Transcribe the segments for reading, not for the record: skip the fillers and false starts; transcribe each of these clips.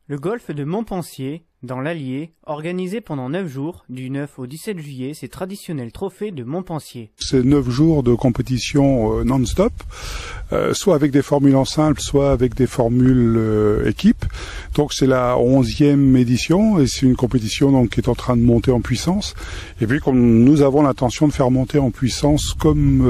Le golf de Montpensier, dans l'Allier, organisé pendant 9 jours, du 9 au 17 juillet, ces traditionnels trophées de Montpensier. C'est 9 jours de compétition non-stop, soit avec des formules en simple, soit avec des formules équipes. Donc c'est la 11e édition et c'est une compétition donc qui est en train de monter en puissance. Et puis comme nous avons l'intention de faire monter en puissance comme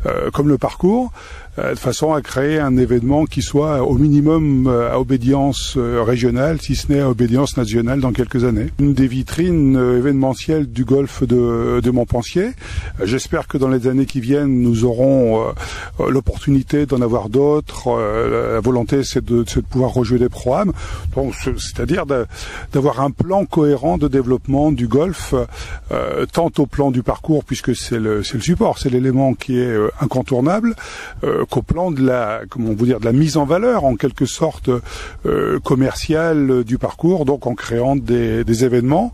le parcours, de façon à créer un événement qui soit au minimum à obédience régionale, si ce n'est à obédience nationale dans quelques années. Une des vitrines événementielles du golf de Montpensier. J'espère que dans les années qui viennent, nous aurons l'opportunité d'en avoir d'autres. La volonté, c'est de pouvoir rejouer des programmes. Donc, c'est-à-dire d'avoir un plan cohérent de développement du golf, tant au plan du parcours, puisque c'est le support, c'est l'élément qui est incontournable, qu'au plan de la mise en valeur en quelque sorte commerciale du parcours, donc en créant des événements.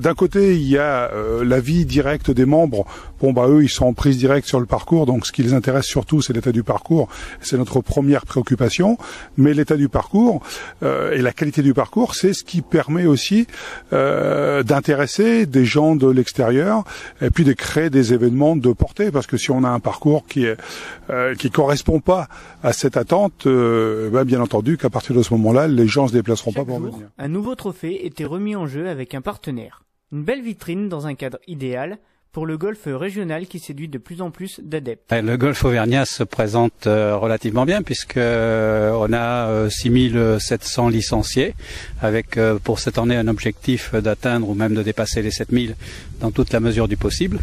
D'un côté, il y a la vie directe des membres. Bon eux ils sont en prise directe sur le parcours, donc ce qui les intéresse surtout c'est l'état du parcours, c'est notre première préoccupation, mais l'état du parcours et la qualité du parcours, c'est ce qui permet aussi d'intéresser des gens de l'extérieur et puis de créer des événements de portée, parce que si on a un parcours qui correspond pas à cette attente, bien entendu qu'à partir de ce moment-là, les gens se déplaceront pas pour venir. Un nouveau trophée était remis en jeu avec un partenaire. Une belle vitrine dans un cadre idéal pour le golf régional qui séduit de plus en plus d'adeptes. Le golf auvergnat se présente relativement bien puisque on a 6700 licenciés avec pour cette année un objectif d'atteindre ou même de dépasser les 7000 dans toute la mesure du possible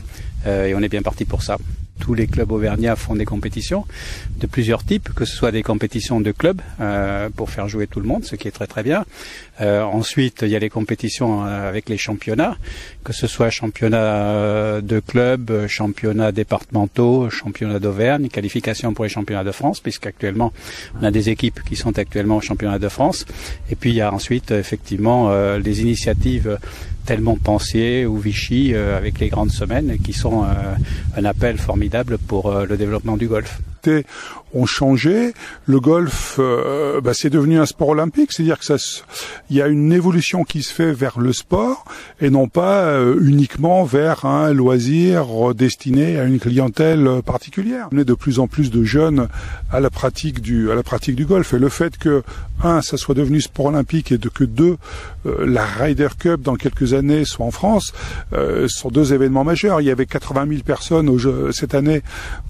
et on est bien parti pour ça. Tous les clubs auvergnats font des compétitions de plusieurs types, que ce soit des compétitions de clubs pour faire jouer tout le monde, ce qui est très très bien. Ensuite, il y a les compétitions avec les championnats, que ce soit championnat de clubs, championnats départementaux, championnats d'Auvergne, qualification pour les championnats de France, puisqu'actuellement on a des équipes qui sont actuellement au championnat de France. Et puis il y a ensuite effectivement les initiatives telles Montpensier ou Vichy avec les grandes semaines qui sont un appel formidable pour le développement du golf. Ont changé. Le golf, c'est devenu un sport olympique, c'est-à-dire que il y a une évolution qui se fait vers le sport et non pas uniquement vers un loisir destiné à une clientèle particulière. On est de plus en plus de jeunes à la pratique du golf, et le fait que ça soit devenu sport olympique et que la Ryder Cup dans quelques années soit en France, sont deux événements majeurs. Il y avait 80 000 personnes cette année,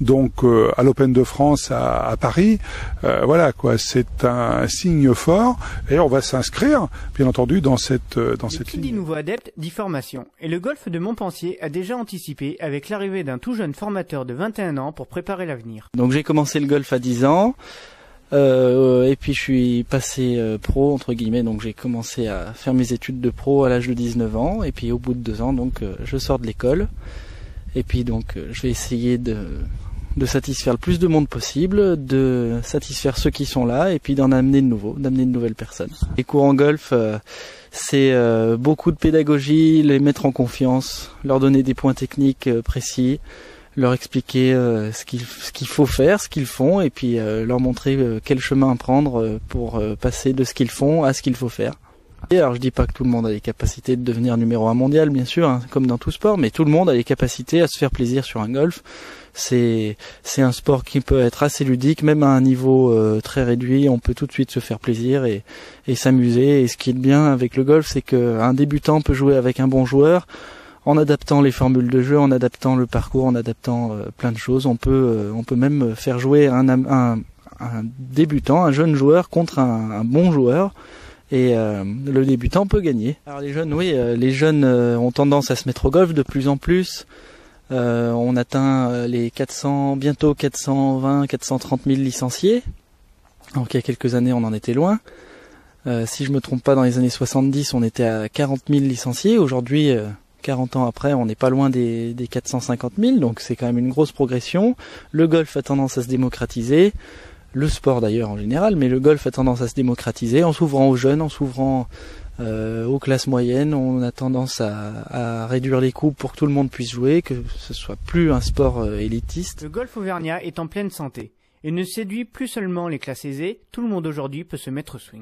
donc à l'Open de France à Paris. Voilà quoi, c'est un signe fort et on va s'inscrire bien entendu dans cette ligne. Qui dit nouveau adepte dit formation, et le golf de Montpensier a déjà anticipé avec l'arrivée d'un tout jeune formateur de 21 ans pour préparer l'avenir. Donc j'ai commencé le golf à 10 ans. Et puis je suis passé pro entre guillemets, donc j'ai commencé à faire mes études de pro à l'âge de 19 ans, et puis au bout de 2 ans donc je sors de l'école, et puis donc je vais essayer de satisfaire le plus de monde possible, de satisfaire ceux qui sont là, et puis d'en amener de nouveaux, d'amener de nouvelles personnes. Les cours en golf, c'est beaucoup de pédagogie, les mettre en confiance, leur donner des points techniques précis, leur expliquer ce qu'il faut faire, ce qu'ils font, et puis leur montrer quel chemin prendre pour passer de ce qu'ils font à ce qu'il faut faire. Et alors je dis pas que tout le monde a les capacités de devenir numéro 1 mondial, bien sûr, hein, comme dans tout sport, mais tout le monde a les capacités à se faire plaisir sur un golf. C'est un sport qui peut être assez ludique, même à un niveau très réduit, on peut tout de suite se faire plaisir et s'amuser. Et ce qui est bien avec le golf, c'est qu'un débutant peut jouer avec un bon joueur, en adaptant les formules de jeu, en adaptant le parcours, en adaptant plein de choses. On peut même faire jouer un débutant, un jeune joueur contre un bon joueur, et le débutant peut gagner. Alors les jeunes, oui, les jeunes ont tendance à se mettre au golf de plus en plus. On atteint les bientôt 420, 430 000 licenciés. Donc il y a quelques années, on en était loin. Si je me trompe pas, dans les années 70, on était à 40 000 licenciés. Aujourd'hui, 40 ans après, on n'est pas loin des 450 000, donc c'est quand même une grosse progression. Le golf a tendance à se démocratiser, le sport d'ailleurs en général, mais le golf a tendance à se démocratiser en s'ouvrant aux jeunes, en s'ouvrant aux classes moyennes. On a tendance à réduire les coûts pour que tout le monde puisse jouer, que ce soit plus un sport élitiste. Le golf auvergnat est en pleine santé et ne séduit plus seulement les classes aisées, tout le monde aujourd'hui peut se mettre au swing.